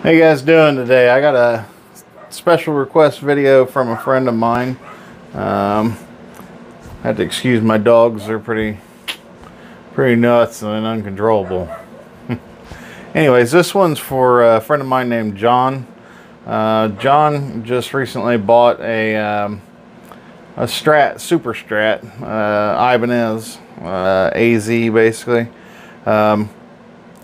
How you guys doing today? I got a special request video from a friend of mine. I had to excuse my dogs. They're pretty nuts and uncontrollable. Anyways, this one's for a friend of mine named John. John just recently bought a Strat, Super Strat, Ibanez, AZ basically.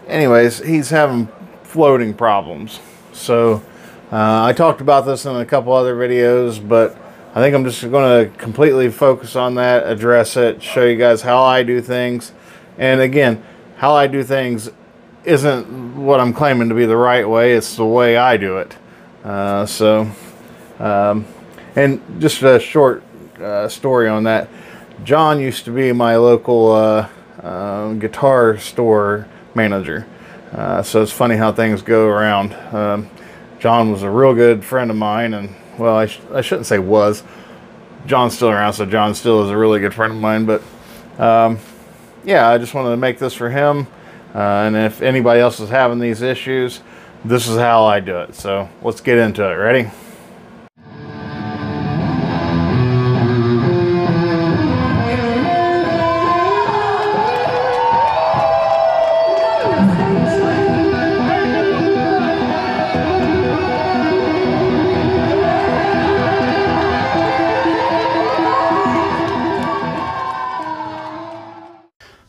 Anyways, he's having floating problems. So I talked about this in a couple other videos, but I think I'm just going to completely focus on that, address it, show you guys how I do things. And again, how I do things isn't what I'm claiming to be the right way, it's the way I do it. And just a short story on that. John used to be my local guitar store manager. So it's funny how things go around. John was a real good friend of mine, and well, I shouldn't say was. John's still around, so John still is a really good friend of mine. But yeah, I just wanted to make this for him. And if anybody else is having these issues, this is how I do it. So let's get into it. Ready?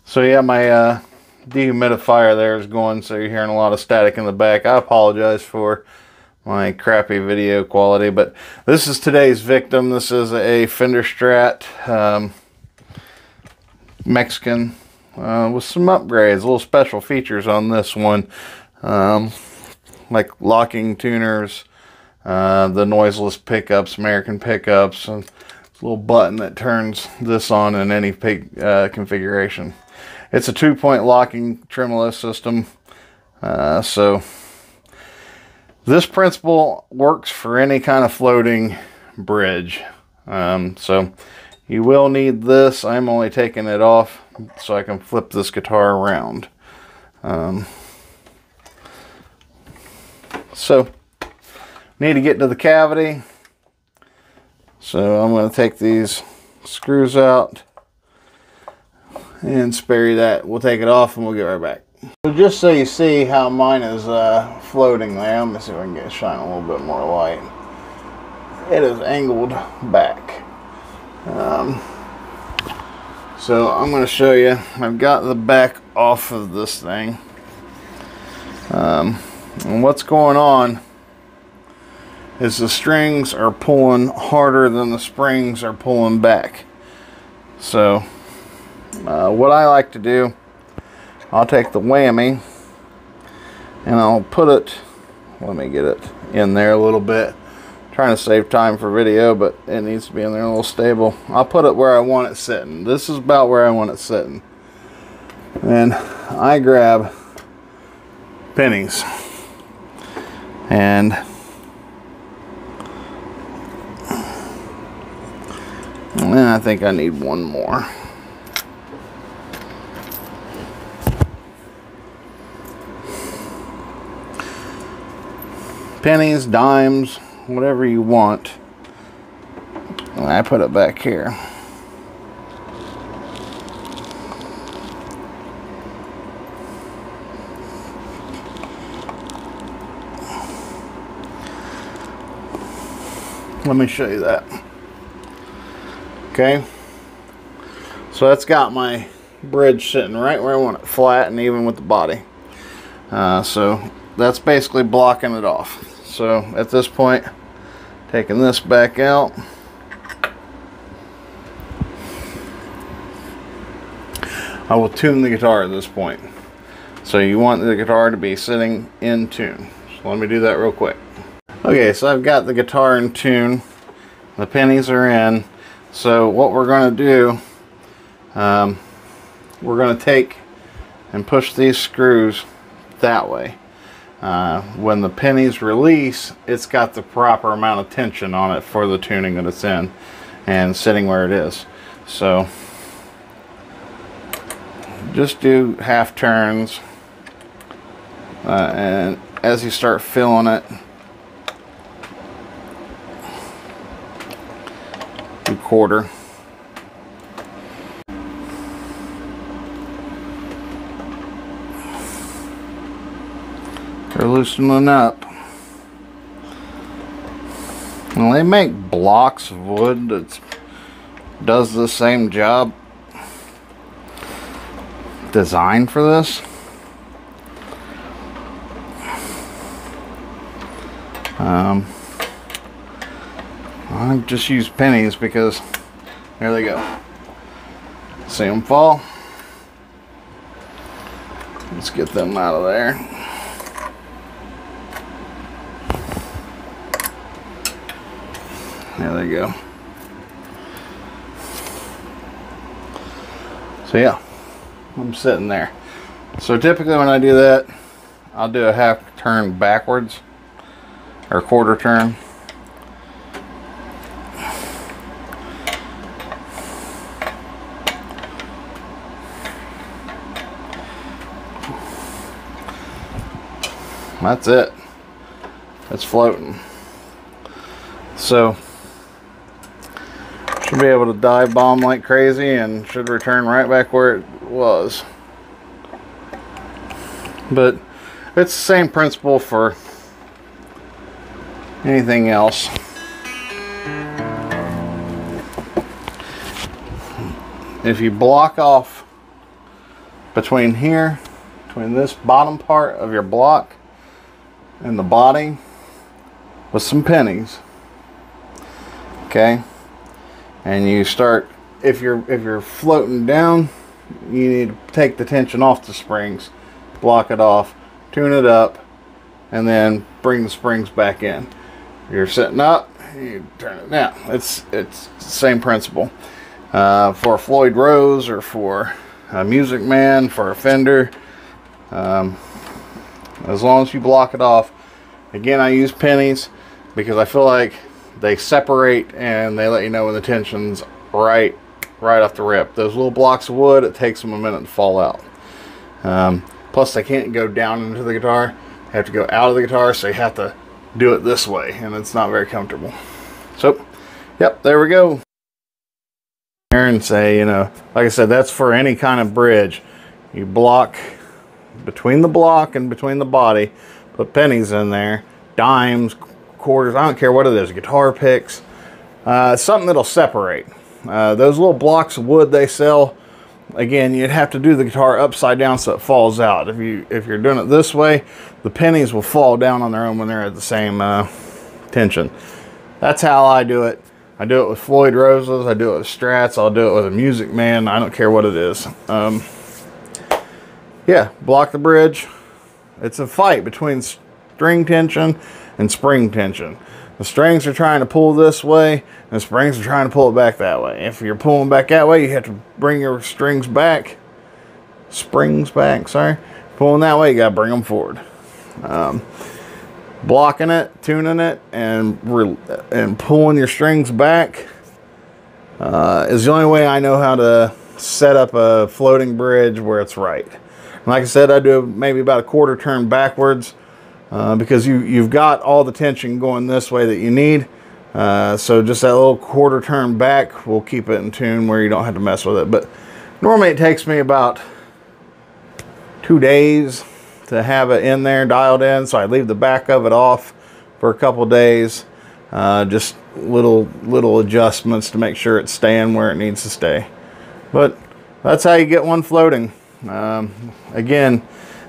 So yeah, my dehumidifier there is going, so you're hearing a lot of static in the back. I apologize for my crappy video quality, but this is today's victim. This is a Fender Strat Mexican with some upgrades, little special features on this one, like locking tuners, the noiseless pickups, American pickups, and a little button that turns this on in any configuration. It's a 2-point locking tremolo system. So this principle works for any kind of floating bridge. So you will need this. I'm only taking it off so I can flip this guitar around. So need to get to the cavity. So I'm going to take these screws out and spare you that. We'll take it off and we'll get right back. So just so you see how mine is floating there, let me see if I can get shine a little bit more light. It is angled back. So I'm going to show you. I've got the back off of this thing. And what's going on is the strings are pulling harder than the springs are pulling back. So what I like to do, I'll take the whammy and I'll put it, let me get it in there a little bit. I'm trying to save time for video, but it needs to be in there a little stable. I'll put it where I want it sitting. This is about where I want it sitting. And I grab pennies and I think I need one more. Pennies, dimes, whatever you want. And I put it back here. Let me show you that. Okay, so that's got my bridge sitting right where I want it, flat and even with the body. So that's basically blocking it off. So at this point, taking this back out, I will tune the guitar at this point. So you want the guitar to be sitting in tune. So let me do that real quick. Okay, so I've got the guitar in tune. The pennies are in. So what we're going to do, we're going to take and push these screws that way. When the pennies release, it's got the proper amount of tension on it for the tuning that it's in and sitting where it is. So just do half turns and as you start filling it, you quarter. They're loosening up. Well, they make blocks of wood that does the same job, designed for this. I just use pennies because there they go. See them fall? Let's get them out of there. There they go. So yeah, I'm sitting there. So typically when I do that, I'll do a half turn backwards or a quarter turn. That's it. It's floating. So should be able to dive bomb like crazy and should return right back where it was. But it's the same principle for anything else. If you block off between here, between this bottom part of your block and the body with some pennies, okay, and you start, if you're floating down, you need to take the tension off the springs, block it off, tune it up, and then bring the springs back in. You're sitting up, you turn it down. It's the same principle for a Floyd Rose or for a Music Man, for a Fender. As long as you block it off. Again, I use pennies because I feel like they separate and they let you know when the tension's right off the rip. Those little blocks of wood, it takes them a minute to fall out. Plus they can't go down into the guitar. They have to go out of the guitar, so you have to do it this way, and it's not very comfortable. So, yep, there we go. And say, you know, like I said, that's for any kind of bridge. You block between the block and between the body, put pennies in there, dimes, quarters, I don't care what it is, guitar picks, something that'll separate. Those little blocks of wood they sell, again, you'd have to do the guitar upside down so it falls out. If you're doing it this way, the pennies will fall down on their own when they're at the same tension. That's how I do it. I do it with Floyd Roses, I do it with Strats, I'll do it with a Music Man, I don't care what it is. Yeah, block the bridge. It's a fight between string tension and spring tension. The strings are trying to pull this way, and the springs are trying to pull it back that way. If you're pulling back that way, you have to bring your springs back, sorry. Pulling that way, you gotta bring them forward. Blocking it, tuning it, and pulling your strings back is the only way I know how to set up a floating bridge where it's right. And like I said, I do maybe about a quarter turn backwards because you've got all the tension going this way that you need. So just that little quarter turn back will keep it in tune where you don't have to mess with it. But normally it takes me about 2 days to have it in there, dialed in. So I leave the back of it off for a couple days. Just little adjustments to make sure it's staying where it needs to stay. But that's how you get one floating. Again,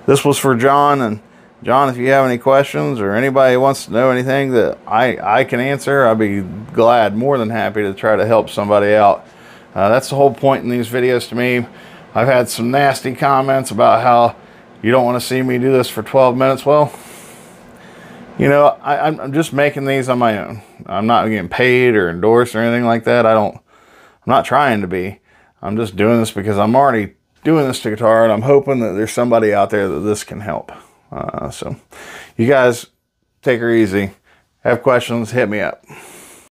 this was for John, and John, if you have any questions or anybody wants to know anything that I can answer, I'll be glad, more than happy to try to help somebody out. That's the whole point in these videos to me. I've had some nasty comments about how you don't want to see me do this for 12 minutes. Well, you know, I'm just making these on my own. I'm not getting paid or endorsed or anything like that. I'm not trying to be. I'm just doing this because I'm already doing this to guitar, and I'm hoping that there's somebody out there that this can help. So you guys take her easy. Have questions, hit me up.